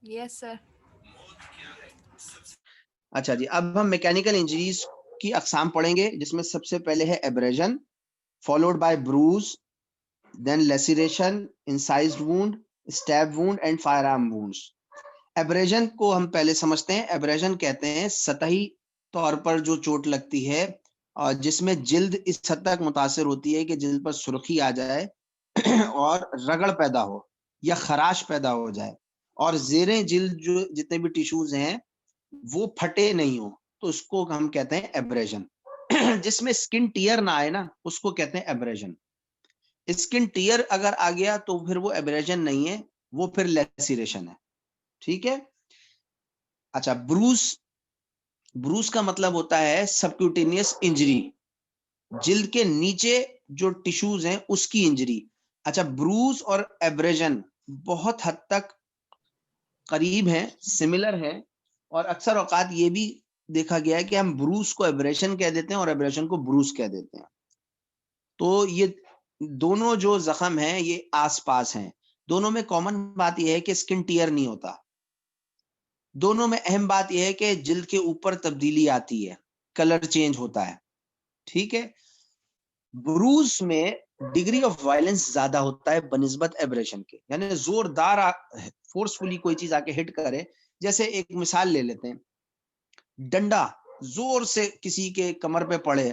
Yes sir. अच्छा जी, अब हम मैकेनिकल इंजरीज की अकसाम पढ़ेंगे, जिसमें सबसे पहले है abrasion, followed by bruise, then laceration, incised wound, stab wound and firearm wounds. Abrasion को हम पहले समझते हैं। एब्रेजन कहते हैं सतही तौर पर जो चोट लगती है और जिसमें जिल्द इस हद तक मुतासिर होती है कि जिल्द पर सुर्खी आ जाए और रगड़ पैदा हो या खराश पैदा हो जाए और जेरें जिल्द जो जितने भी टिश्यूज हैं वो फटे नहीं हो, तो उसको हम कहते हैं एब्रेजन। जिसमें स्किन टियर ना आए ना, उसको कहते हैं एब्रेजन। स्किन टियर अगर आ गया तो फिर वो एब्रेजन नहीं है, वो फिर लेसिरेशन है। ठीक है। अच्छा, ब्रूस, ब्रूस का मतलब होता है सबक्यूटेनियस इंजरी, जिल्द के नीचे जो टिश्यूज हैं उसकी इंजरी। अच्छा, ब्रूस और एब्रेजन बहुत हद तक करीब हैं, सिमिलर हैं, और अक्सर औकात ये भी देखा गया है कि हम ब्रूस को एब्रेशन कह देते हैं और एब्रेशन को ब्रूस कह देते हैं। तो ये दोनों जो जख्म हैं ये आसपास हैं। दोनों में कॉमन बात यह है कि स्किन टियर नहीं होता। दोनों में अहम बात यह है कि जिल्द के ऊपर तब्दीली आती है, कलर चेंज होता है। ठीक है। ब्रूस में डिग्री ऑफ वायलेंस ज्यादा होता है बनिस्बत एब्रेशन के, यानी जोरदार फोर्सफुली कोई चीज आके हिट करे। जैसे एक मिसाल ले लेते हैं, डंडा जोर से किसी के कमर पे पड़े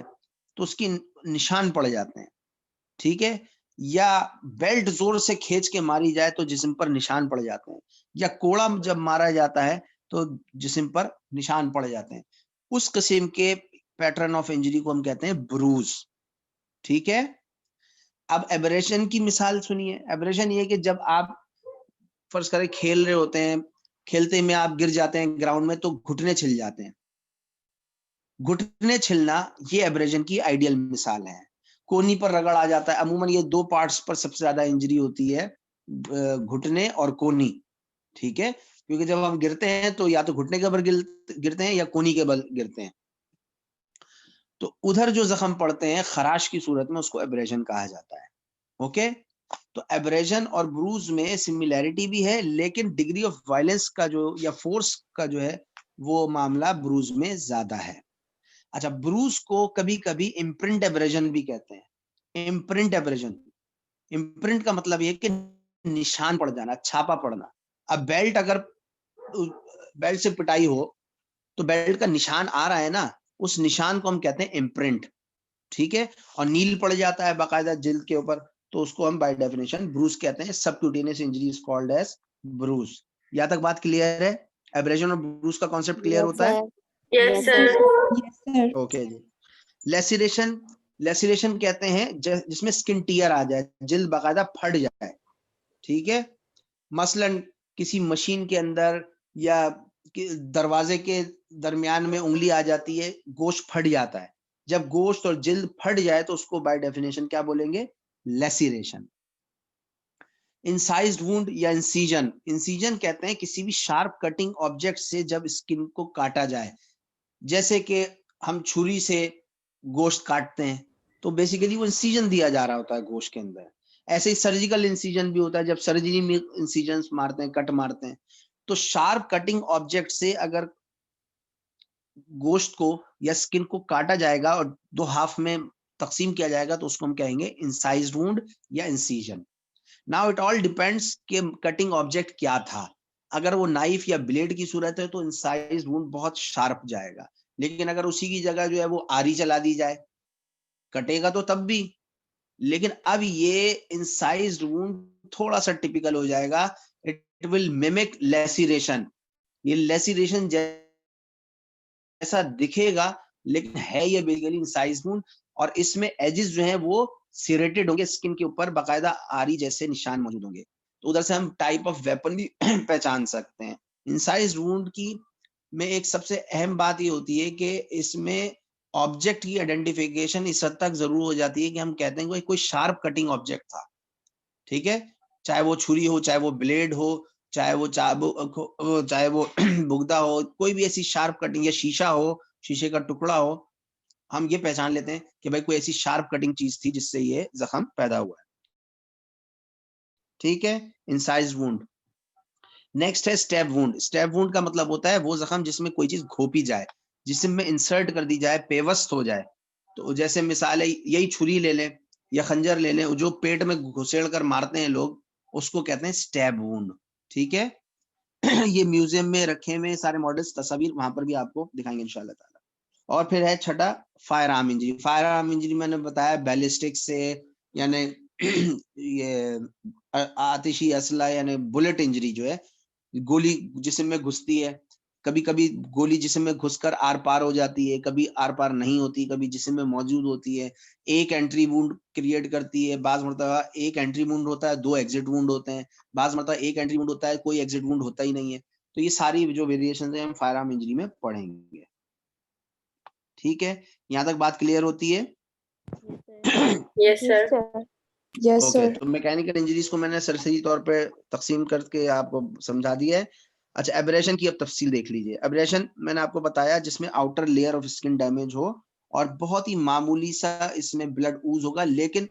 तो उसकी निशान पड़ जाते हैं। ठीक है। या बेल्ट जोर से खींच के मारी जाए तो जिस्म पर निशान पड़ जाते हैं। या कोड़ा जब मारा जाता है तो जिस्म पर निशान पड़ जाते हैं। उस किस्म के पैटर्न ऑफ इंजरी को हम कहते हैं ब्रूज। ठीक है। अब एब्रेशन की मिसाल सुनिए। एब्रेशन ये कि जब आप फर्ज करें खेल रहे होते हैं, खेलते में आप गिर जाते हैं ग्राउंड में तो घुटने छिल जाते हैं। घुटने छिलना ये एब्रेशन की आइडियल मिसाल है। कोनी पर रगड़ आ जाता है। अमूमन ये दो पार्ट्स पर सबसे ज्यादा इंजरी होती है, घुटने और कोनी। ठीक है। क्योंकि जब हम गिरते हैं तो या तो घुटने के बल गिरते हैं या कोनी के बल गिरते हैं। तो उधर जो जख्म पड़ते हैं खराश की सूरत में, उसको एब्रेशन कहा जाता है। ओके। तो एब्रेशन और ब्रूज में सिमिलैरिटी भी है, लेकिन डिग्री ऑफ वायलेंस का जो या फोर्स का जो है वो मामला ब्रूज में ज्यादा है। अच्छा, ब्रूज को कभी कभी इम्प्रिंट एब्रेशन भी कहते हैं। इम्प्रिंट एब्रेशन, इम्प्रिंट का मतलब ये कि निशान पड़ जाना, छापा पड़ना। अब बेल्ट अगर बेल्ट से पिटाई हो तो बेल्ट का निशान आ रहा है ना, उस निशान को हम कहते हैं इम्प्रिंट। ठीक है। और नील पड़ जाता है बाकायदा जिल्द के ऊपर तो उसको हम बाय डेफिनेशन ब्रूस कहते हैं। Subcutaneous injury is called as bruise. यहां तक बात क्लियर है? एब्रेशन और ब्रूस का कॉन्सेप्ट क्लियर यस होता है? सर। Yes sir. ओके जी। लेसिरेशन, लेसिरेशन कहते हैं जिसमें स्किन टियर आ जाए, जिल्द बाकायदा फट जाए। ठीक है। मसलन किसी मशीन के अंदर या दरवाजे के दरमियान में उंगली आ जाती है, गोश्त फट जाता है। जब गोश्त और जिल्द फट जाए तो उसको बाय डेफिनेशन क्या बोलेंगे? लेसिरेशन। इंसाइज्ड वुंड या इंसीजन, इंसीजन कहते हैं किसी भी शार्प कटिंग ऑब्जेक्ट से जब स्किन को काटा जाए। जैसे कि हम छुरी से गोश्त काटते हैं तो बेसिकली वो इंसीजन दिया जा रहा होता है गोश्त के अंदर। ऐसे ही सर्जिकल इंसीजन भी होता है, जब सर्जरी में इंसीजन मारते हैं, कट मारते हैं। तो शार्प कटिंग ऑब्जेक्ट से अगर गोश्त को या स्किन को काटा जाएगा और दो हाफ में तकसीम किया जाएगा तो उसको हम कहेंगे इंसाइज्ड वुंड या incision. Now it all depends कि कटिंग ऑब्जेक्ट क्या था। अगर वो नाइफ या ब्लेड की सूरत है तो इंसाइज्ड वुंड बहुत शार्प जाएगा, लेकिन अगर उसी की जगह जो है वो आरी चला दी जाए, कटेगा तो तब भी। लेकिन अब ये इंसाइज्ड वुंड थोड़ा सा टिपिकल हो जाएगा। It will mimic laceration. ये लेसिरेशन जैसा दिखेगा लेकिन है ये बेसिकली इंसाइज्ड वुंड, और इसमें एजेस जो हैं वो सिरेटेड होंगे, स्किन के ऊपर बाकायदा आरी जैसे निशान मौजूद होंगे। तो उधर से हम टाइप ऑफ वेपन भी पहचान सकते हैं। इंसाइज्ड वुंड की में एक सबसे अहम बात ये होती है कि इसमें ऑब्जेक्ट की आइडेंटिफिकेशन इस हद तक जरूर हो जाती है कि हम कहते हैं कोई शार्प कटिंग ऑब्जेक्ट था। ठीक है। चाहे वो छुरी हो, चाहे वो ब्लेड हो, चाहे वो चाहे वो बुगदा हो, कोई भी ऐसी शार्प कटिंग, या शीशा हो, शीशे का टुकड़ा हो, हम ये पहचान लेते हैं कि भाई कोई ऐसी शार्प कटिंग चीज थी जिससे ये जख्म पैदा हुआ है। ठीक है। Incised wound. नेक्स्ट है स्टैब वुंड। स्टैब वुंड का मतलब होता है वो जख्म जिसमें कोई चीज घोपी जाए, जिसमें इंसर्ट कर दी जाए, पेवस्त हो जाए। तो जैसे मिसाल है, यही छुरी ले लें या खंजर ले लें, जो पेट में घुसेड़ कर मारते हैं लोग, उसको कहते हैं स्टैब वुंड। ठीक है। ये म्यूजियम में रखे हुए सारे मॉडल्स, तस्वीर वहां पर भी आपको दिखाएंगे इंशाल्लाह ताला। और फिर है छठा fire arm injury. Fire arm injury मैंने बताया बैलिस्टिक से, यानी ये आतिशी असला यानी बुलेट इंजरी जो है, गोली जिस्म में घुसती है। कभी कभी गोली जिस्म में घुसकर आर पार हो जाती है, कभी आर पार नहीं होती, कभी जिस्म में मौजूद होती है। एक एंट्री वुंड क्रिएट करती है, बाज मरतबा एक एंट्री वुंड होता है, दो एग्जिट वुंड होते हैं, बाज मरतबा एक एंट्री वुंड होता है, कोई एग्जिट वुंड होता ही नहीं है। तो ये सारी जो वेरिएशन है हम फायर आर्म इंजरी में पढ़ेंगे। ठीक है, यहाँ तक बात क्लियर होती है? Yes, sir. Yes, okay, sir. तो मैकेनिकल इंजरीज को मैंने सरसरी तौर पे तकसीम करके आपको समझा दिया है। अच्छा, एब्रेशन की अब तफसील देख लीजिए। एब्रेशन मैंने आपको बताया जिसमें outer layer of skin damage हो और बहुत ही मामूली सा इसमें ब्लड ऊज होगा, लेकिन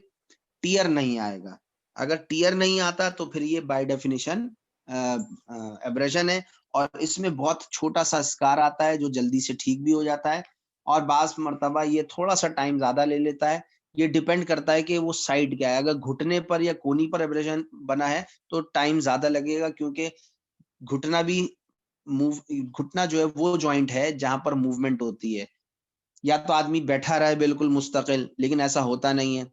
टीयर नहीं आएगा। अगर टीयर नहीं आता तो फिर ये बाय डेफिनेशन एब्रेशन है। और इसमें बहुत छोटा सा स्कार आता है जो जल्दी से ठीक भी हो जाता है, और बाज मर्तबा ये थोड़ा सा टाइम ज्यादा ले लेता है। ये डिपेंड करता है कि वो साइड क्या है। अगर घुटने पर या कोनी पर एब्रेशन बना है तो टाइम ज्यादा लगेगा, क्योंकि घुटना भी घुटना जो है वो जॉइंट है जहां पर मूवमेंट होती है। या तो आदमी बैठा रहे बिल्कुल मुस्तकिल, लेकिन ऐसा होता नहीं है,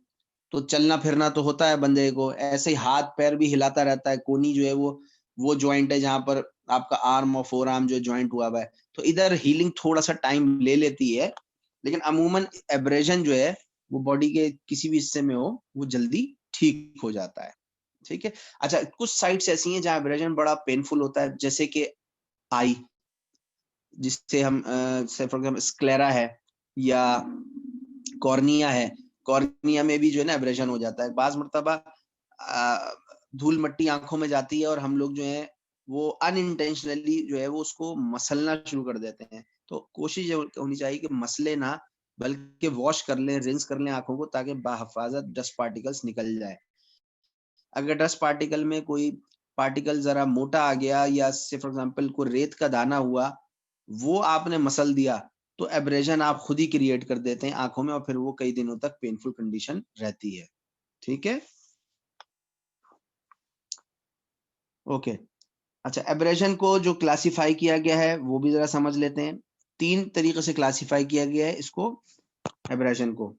तो चलना फिरना तो होता है बंदे को, ऐसे ही हाथ पैर भी हिलाता रहता है। कोनी जो है वो जॉइंट है जहां पर आपका आर्म और फोर आर्म जो जॉइंट हुआ हुआ है, तो इधर हीलिंग थोड़ा सा टाइम ले लेती है। लेकिन अमूमन एब्रेजन जो है वो बॉडी के किसी भी हिस्से में हो वो जल्दी ठीक हो जाता है। ठीक है। अच्छा, कुछ साइट्स ऐसी हैं जहां एब्रेजन बड़ा पेनफुल होता है, जैसे कि आई, जिससे हम से फॉर एग्जाम्पल स्क्लेरा है या कॉर्निया है। कॉर्निया में भी जो है ना एब्रेशन हो जाता है। बाज मर्तबा धूल मट्टी आंखों में जाती है और हम लोग जो है वो अनइंटेंशनली जो है वो उसको मसलना शुरू कर देते हैं। तो कोशिश होनी चाहिए कि मसले ना, बल्कि वॉश कर लें, रिंस कर लें आंखों को, ताकि बाहिफाजत डस्ट पार्टिकल्स निकल जाए। अगर डस्ट पार्टिकल में कोई पार्टिकल जरा मोटा आ गया, या से फॉर एग्जांपल कोई रेत का दाना हुआ, वो आपने मसल दिया, तो एब्रेजन आप खुद ही क्रिएट कर देते हैं आंखों में, और फिर वो कई दिनों तक पेनफुल कंडीशन रहती है। ठीक है। ओके। अच्छा, एब्रेजन को जो क्लासिफाई किया गया है वो भी जरा समझ लेते हैं। 3 तरीके से क्लासिफाई किया गया है इसको, एब्रेजन को।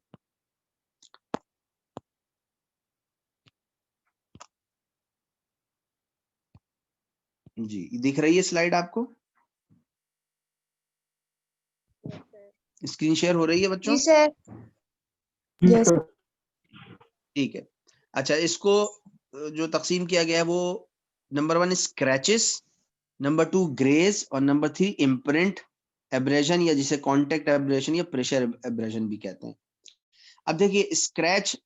जी, दिख रही है स्लाइड आपको? स्क्रीन शेयर हो रही है बच्चों? जी सर। Yes. ठीक है। अच्छा, इसको जो तकसीम किया गया है वो नंबर 1 स्क्रैचेस, नंबर 2 ग्रेज, और नंबर 3 इम्प्रिंट एब्रेजन, या जिसे कॉन्टेक्ट एब्रेजन या प्रेशर एब्रेजन भी कहते हैं। अब देखिए, स्क्रैच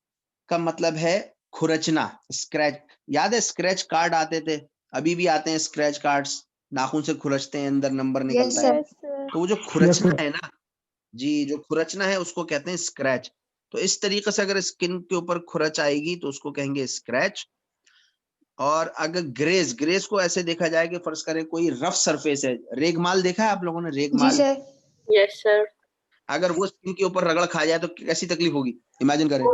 का मतलब है खुरचना। स्क्रैच, याद है स्क्रैच कार्ड आते थे, अभी भी आते हैं स्क्रैच कार्ड्स, नाखून से खुरचते हैं, अंदर नंबर Yes, निकलता है। sir. तो वो जो खुरचना है ना जी, जो खुरचना है उसको कहते हैं स्क्रैच। तो इस तरीके से अगर स्किन के ऊपर खुरच आएगी तो उसको कहेंगे स्क्रैच। और अगर ग्रेज, ग्रेज को ऐसे देखा जाए कि फर्ज करें कोई रफ सरफेस है, रेगमाल देखा है आप लोगों ने? जी रेगमाल, सर। Yes, sir. अगर वो स्किन के ऊपर रगड़ खा जाए तो कैसी तकलीफ होगी, इमेजिन करें।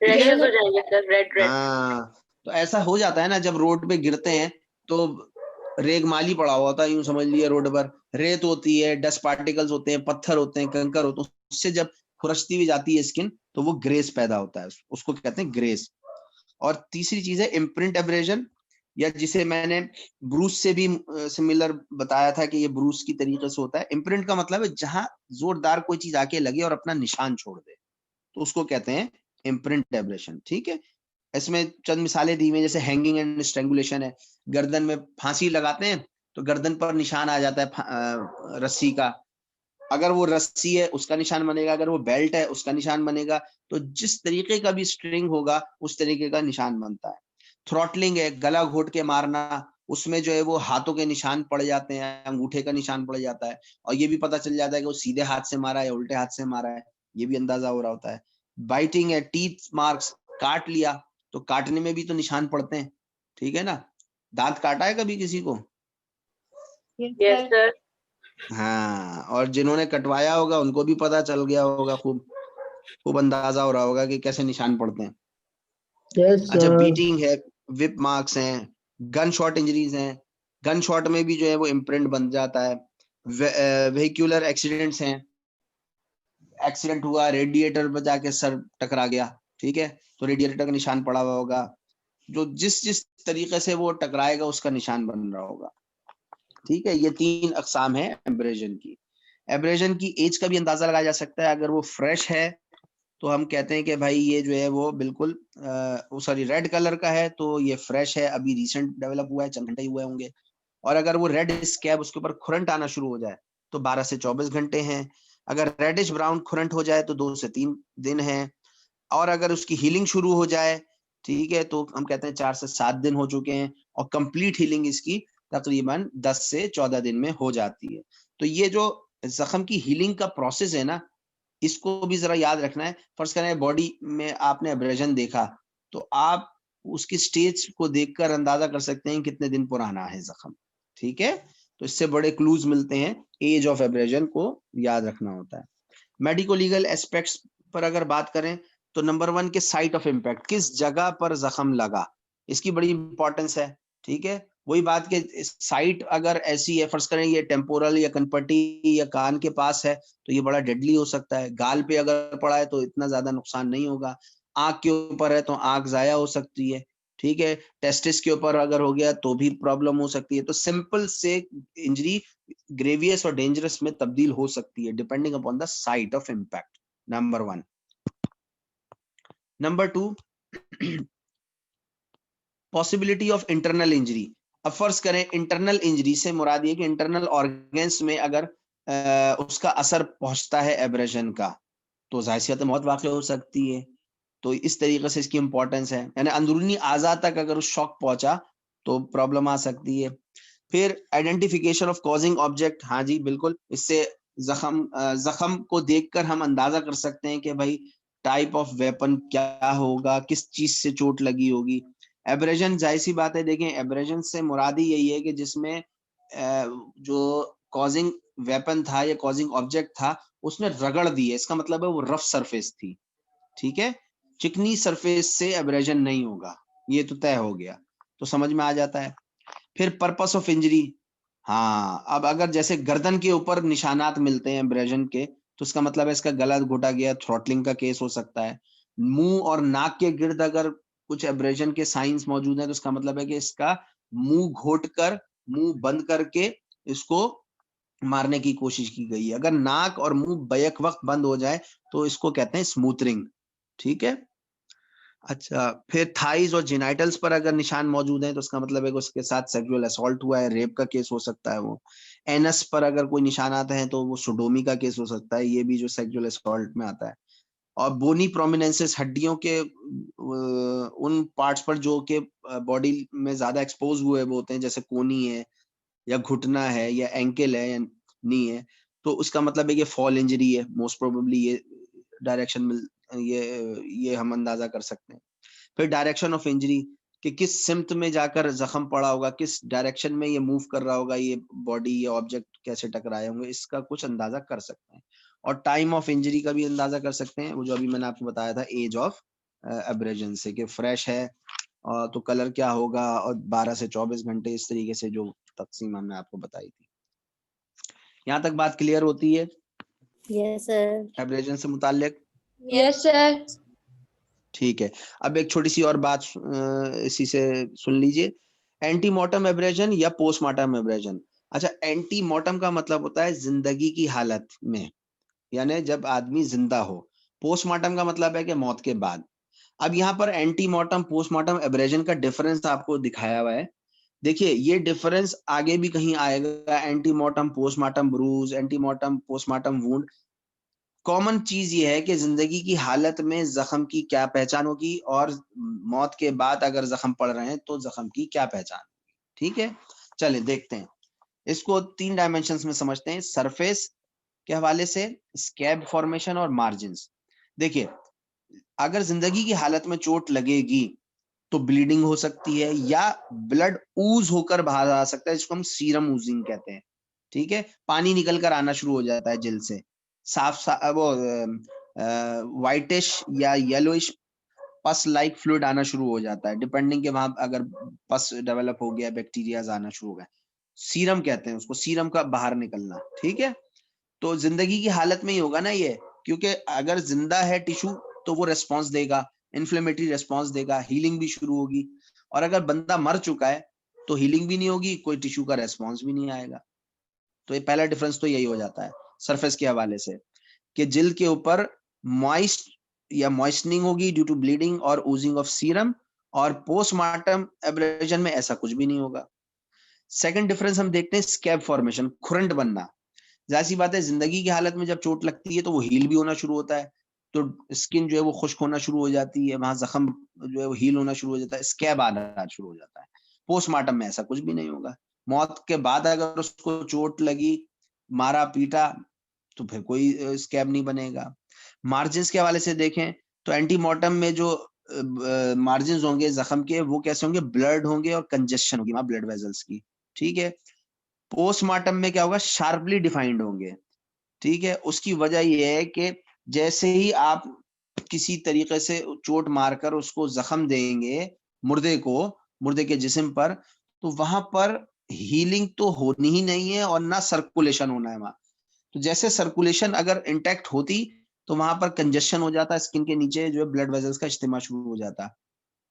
Rashes हो जाएंगे sir, red. हाँ, तो ऐसा हो जाता है ना जब रोड पे गिरते हैं, तो रेगमाली पड़ा हुआ होता है, यूं समझ लिए रोड पर रेत होती है, डस्ट पार्टिकल्स होते हैं, पत्थर होते हैं, कंकर होते हैं, उससे जब खुरचती हुई जाती है स्किन तो वो ग्रेस पैदा होता है, उसको कहते हैं ग्रेस। और तीसरी चीज है इम्प्रिंट एब्रेजन, या जिसे मैंने ब्रूस से भी सिमिलर बताया था कि ये ब्रूस की तरीके से होता है। इम्प्रिंट का मतलब है जहां जोरदार कोई चीज आके लगे और अपना निशान छोड़ दे, तो उसको कहते हैं इम्प्रिंट एब्रेशन। ठीक है। इसमें चंद मिसालें दी हुई, जैसे हैंगिंग एंड स्ट्रेंगुलेशन है। गर्दन में फांसी लगाते हैं तो गर्दन पर निशान आ जाता है रस्सी का, अगर वो रस्सी है उसका निशान बनेगा, अगर वो बेल्ट है उसका निशान बनेगा। तो जिस तरीके का भी स्ट्रिंग होगा उस तरीके का निशान बनता है। थ्रॉटलिंग है, गला घोट के मारना, उसमें जो है वो हाथों के निशान पड़ जाते हैं, अंगूठे का निशान पड़ जाता है, और ये भी पता चल जाता है कि वो सीधे हाथ से मारा है या उल्टे हाथ से मारा है, ये भी अंदाजा हो रहा होता है। बाइटिंग है, टीथ मार्क्स, काट लिया तो काटने में भी तो निशान पड़ते हैं, ठीक है ना। दांत काटा है कभी किसी को? Yes, sir. हाँ, और जिन्होंने कटवाया होगा उनको भी पता चल गया होगा, खूब खूब अंदाजा हो रहा होगा कि कैसे निशान पड़ते हैं। Yes, अच्छा, sir. बीटिंग है, विप मार्क्स हैं, गन शॉट इंजरीज हैं, गन शॉट में भी जो है वो इम्प्रिंट बन जाता है। वेहिकुलर एक्सीडेंट्स हैं, एक्सीडेंट हुआ, रेडिएटर पर जाके सर टकरा गया, ठीक है, तो रेडिएटर का निशान पड़ा हुआ होगा, जो जिस जिस तरीके से वो टकराएगा उसका निशान बन रहा होगा, ठीक है। ये 3 अकसाम है एब्रेजन की। एब्रेजन की एज का भी अंदाजा लगाया जा सकता है। अगर वो फ्रेश है तो हम कहते हैं कि भाई ये जो है वो बिल्कुल सॉरी रेड कलर का है तो ये फ्रेश है, अभी रिसेंट डेवलप हुआ है, चंद घंटे ही हुए होंगे। और अगर वो रेड स्कैब उसके ऊपर खुरंट आना शुरू हो जाए तो 12 से 24 घंटे हैं। अगर रेडिश ब्राउन खुरंट हो जाए तो 2 से 3 दिन है। और अगर उसकी हीलिंग शुरू हो जाए, ठीक है, तो हम कहते हैं 4 से 7 दिन हो चुके हैं। और कंप्लीट हीलिंग इसकी तकरीबन 10 से 14 दिन में हो जाती है। तो ये जो जख्म की हीलिंग का प्रोसेस है ना, इसको भी जरा याद रखना है। फर्ज करें बॉडी में आपने एब्रेजन देखा तो आप उसकी स्टेज को देखकर अंदाजा कर सकते हैं कितने दिन पुराना है जख्म, ठीक है। तो इससे बड़े क्लूज मिलते हैं, एज ऑफ एब्रेजन को याद रखना होता है। मेडिको लीगल एस्पेक्ट्स पर अगर बात करें तो नंबर 1 के साइट ऑफ इम्पैक्ट, किस जगह पर जख्म लगा, इसकी बड़ी इंपॉर्टेंस है, ठीक है। वही बात के साइट अगर ऐसी है, फर्ज करें ये टेम्पोरल या कनपट्टी या कान के पास है तो ये बड़ा डेडली हो सकता है। गाल पे अगर पड़ा है तो इतना ज्यादा नुकसान नहीं होगा। आंख के ऊपर है तो आंख जाया हो सकती है, ठीक है। टेस्टिस के ऊपर अगर हो गया तो भी प्रॉब्लम हो सकती है। तो सिंपल से इंजरी ग्रेवियस और डेंजरस में तब्दील हो सकती है depending upon the site of impact, number 1। Number 2, possibility of internal injury. अब फर्ज करें इंटरनल इंजरी से मुराद ये कि इंटरनल ऑर्गन्स में अगर उसका असर पहुंचता है एब्रेजन का तो जाहिर सी बात है मौत वाक़ई हो सकती है। तो इस तरीके से इसकी इंपॉर्टेंस है, यानी अंदरूनी आज़ा तक अगर उस शॉक पहुंचा तो प्रॉब्लम आ सकती है। फिर आइडेंटिफिकेशन ऑफ कॉजिंग ऑब्जेक्ट, हाँ जी बिल्कुल, इससे जख्म को देखकर हम अंदाजा कर सकते हैं कि भाई टाइप ऑफ वेपन क्या होगा, किस चीज से चोट लगी होगी। एब्रेजन जाहिर सी बात है, देखें एब्रेजन से मुरादी यही है कि जिसमें जो कॉजिंग वेपन था या कॉजिंग ऑब्जेक्ट था उसने रगड़ दी है, इसका मतलब है वो रफ सरफेस थी, ठीक है। चिकनी सरफेस से एब्रेजन नहीं होगा, ये तो तय हो गया, तो समझ में आ जाता है। फिर पर्पस ऑफ इंजरी, हाँ, अब अगर जैसे गर्दन के ऊपर निशानात मिलते हैं एब्रेजन के तो इसका मतलब है इसका गला घोटा गया, थ्रॉटलिंग का केस हो सकता है। मुंह और नाक के गिर्द अगर कुछ एब्रेजन के साइंस मौजूद हैं तो इसका मतलब है कि इसका मुंह घोट कर, मुंह बंद करके इसको मारने की कोशिश की गई है। अगर नाक और मुंह बैक वक्त बंद हो जाए तो इसको कहते हैं स्मूथरिंग, ठीक है। अच्छा, फिर थाइज और जेनाइटल्स पर अगर निशान मौजूद हैं तो उसका मतलब है कि उसके साथ सेक्सुअल असॉल्ट हुआ है, रेप का केस हो सकता है वो। एनस पर अगर कोई निशानात हैं तो वो सोडोमी का केस हो सकता है, ये भी जो सेक्सुअल असॉल्ट में आता है। और बोनी प्रोमिनेंसेस, हड्डियों के उन पार्ट्स पर जो कि बॉडी में ज्यादा एक्सपोज हुए वो होते हैं, जैसे कोनी है या घुटना है या एंकल है या नी है, तो उसका मतलब है कि फॉल इंजरी है मोस्ट प्रोबेबली। ये डायरेक्शन में ये हम अंदाजा कर सकते हैं। फिर डायरेक्शन ऑफ इंजरी, कि किस सिम्त में जाकर जख्म पड़ा होगा, किस डायरेक्शन में ये मूव कर रहा होगा, ये बॉडी या ऑब्जेक्ट कैसे टकराए होंगे, इसका कुछ अंदाजा कर सकते हैं। और टाइम ऑफ इंजरी का भी अंदाजा कर सकते हैं, वो जो अभी मैंने आपको बताया था एज ऑफ एब्रेजन से, कि फ्रेश है तो कलर क्या होगा, और 12 से 24 घंटे, इस तरीके से जो तकसीम हमने आपको बताई थी। यहाँ तक बात क्लियर होती है Yes, sir. एब्रेजन से मुताल्लिक? Yes, sir. ठीक है, अब एक छोटी सी और बात इसी से सुन लीजिए, एंटीमॉर्टम एब्रेजन या पोस्टमार्टम एब्रेजन। अच्छा, एंटीमॉर्टम का मतलब होता है जिंदगी की हालत में, यानी जब आदमी जिंदा हो। पोस्टमार्टम का मतलब है कि मौत के बाद। अब यहाँ पर एंटीमॉर्टम पोस्टमार्टम एब्रेजन का डिफरेंस आपको दिखाया हुआ है। देखिए ये डिफरेंस आगे भी कहीं आएगा, antemortem postmortem bruise, antemortem postmortem wound. Common चीज ये है कि जिंदगी की हालत में जख्म की क्या पहचान होगी और मौत के बाद अगर जख्म पड़ रहे हैं तो जख्म की क्या पहचान होगी, ठीक है। चलिए देखते हैं इसको 3 डायमेंशंस में समझते हैं, सरफेस के हवाले से, स्कैब फॉर्मेशन और मार्जिन्स। देखिए अगर जिंदगी की हालत में चोट लगेगी तो ब्लीडिंग हो सकती है, या ब्लड ऊज होकर बाहर आ सकता है, जिसको हम सीरम ऊजिंग कहते हैं। ठीक है, पानी निकल कर आना शुरू हो जाता है जिल से, वो व्हाइटिश या येलोइश पस लाइक फ्लूइड आना शुरू हो जाता है, डिपेंडिंग के वहां अगर पस डेवलप हो गया, बैक्टीरियाज आना शुरू हो गया, सीरम कहते हैं उसको, सीरम का बाहर निकलना। ठीक है, तो जिंदगी की हालत में ही होगा ना ये, क्योंकि अगर जिंदा है टिश्यू तो वो रेस्पॉन्स देगा, इन्फ्लेमेटरी रेस्पॉन्स देगा, हीलिंग भी शुरू होगी। और अगर बंदा मर चुका है तो हीलिंग भी नहीं होगी, कोई टिश्यू का रेस्पॉन्स भी नहीं आएगा। तो ये पहला डिफरेंस तो यही हो जाता है सरफेस के हवाले से, कि जिल के ऊपर मॉइस्ट या मॉइस्टनिंग होगी ड्यू टू ब्लीडिंग और ओजिंग ऑफ सीरम, और पोस्टमार्टम एब्रेजन में ऐसा कुछ भी नहीं होगा। सेकंड डिफरेंस हम देखते हैं स्कैब फॉर्मेशन, खुरंट बनना। जाहिर सी बात है, जिंदगी की हालत में जब चोट लगती है तो वो हील भी होना शुरू होता है, तो स्किन जो है वो खुश्क होना शुरू हो जाती है, वहां जख्म जो है वो हील होना शुरू हो जाता है, स्कैब आना शुरू हो जाता है। पोस्टमार्टम में ऐसा कुछ भी नहीं होगा। मौत के बाद अगर उसको चोट लगी, मारा पीटा, तो फिर कोई स्कैब नहीं बनेगा। मार्जिन के हवाले से देखें तो एंटीमॉर्टम में जो मार्जिन होंगे जख्म के, वो कैसे होंगे, ब्लड होंगे और कंजेशन होगी वहां ब्लड वेजल्स की। ठीक है, पोस्टमार्टम में क्या होगा, शार्पली डिफाइंड होंगे। ठीक है, उसकी वजह यह है कि जैसे ही आप किसी तरीके से चोट मारकर उसको जख्म देंगे मुर्दे को, मुर्दे के जिस्म पर, तो वहां पर हीलिंग तो होनी ही नहीं है और ना सर्कुलेशन होना है वहां। तो जैसे सर्कुलेशन अगर इंटैक्ट होती तो वहां पर कंजेशन हो जाता, स्किन के नीचे जो है ब्लड वेजल्स का इस्तेमाल शुरू हो जाता।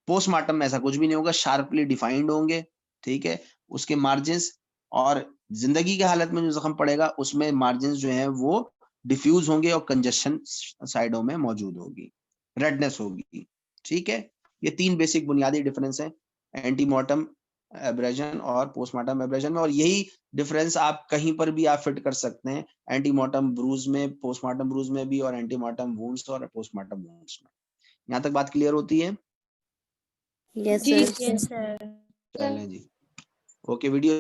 पोस्टमार्टम में ऐसा कुछ भी नहीं होगा, शार्पली डिफाइंड होंगे। ठीक है, उसके मार्जिन, और जिंदगी की हालत में जो जख्म पड़ेगा उसमें मार्जिन जो है वो डिफ्यूज होंगे और कंजेशन साइडों में मौजूद होगी, रेडनेस होगी। ठीक है, ये तीन बेसिक बुनियादी डिफरेंस है एंटीमॉर्टम एब्रेजन और पोस्टमार्टम एब्रेजन में, और यही डिफरेंस आप कहीं पर भी आप फिट कर सकते हैं, एंटीमॉर्टम ब्रूज में, पोस्टमार्टम ब्रूज में भी, और एंटीमॉर्टम वुंड्स और पोस्टमार्टम वुंड्स में। यहाँ तक बात क्लियर होती है? Yes, जी sir. Yes, sir. चलें जी, ओके, वीडियो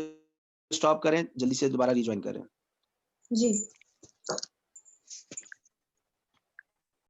स्टॉप करें, जल्दी से दोबारा रिज्वाइन करें। जी।